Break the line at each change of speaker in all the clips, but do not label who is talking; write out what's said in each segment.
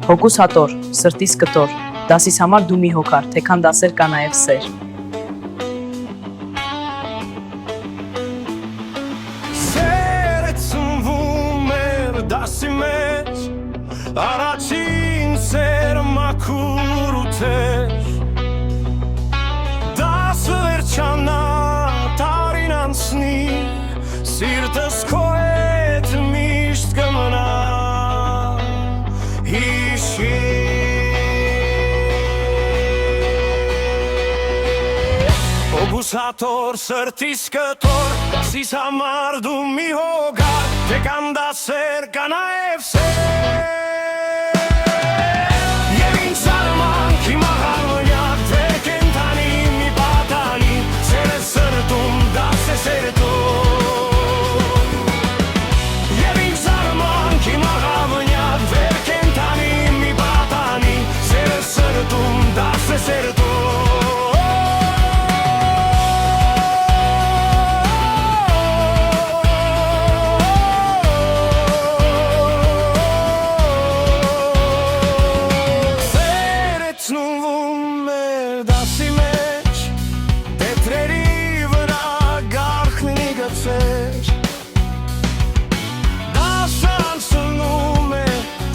Հոգուս հատոր, սրտիս կտոր, դասիս համար դու մի հոգար, թե քան դասեր կա նաև սեր։
Սերը ծնվում էր դասի մեջ, առաջին սերը մաքուր ու թեր, դասը վերջանա, տարին անցնի, սիրտս քո հետ միշտ կմնա, հիշի։ Հոգուս հատոր, սրտիս կտոր, դասիս համար դու մի հոգար, թե կան դասեր կա նաև սեր։ Եվ ինձ արմանքի մաղարմնյակ, թե կենթանի մի պատանի, սերը սրտում դաս է սերտում։ Եվ ինձ արմանքի մաղարմնյակ, թե կենթանի մի պատանի, սերը սրտում դաս է սերտում։ Ծնվում էր դասի մեջ, տետրերի վրա գարխնի գծեր, դասը անցնում է,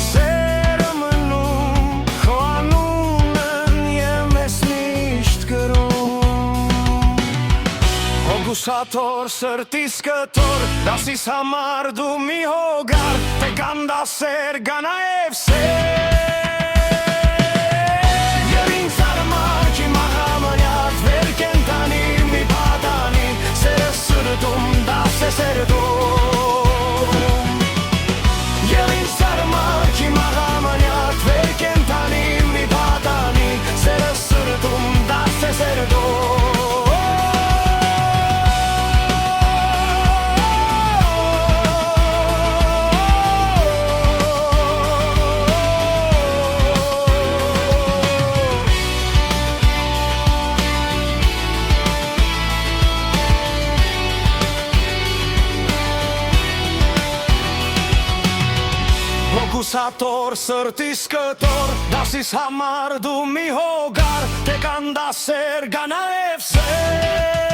սերը մնում, քո անունն եմ ես միշտ գրում։ Հոգուս հատոր, սրտիս կտոր, դասիս համար դու մի հոգար, թե կան դասեր կա նաև սեր։ Հոգուս հատոր, սրտիս կտոր, դասիս համար դու մի հոգար, թե կան դասեր կա նաև սեր։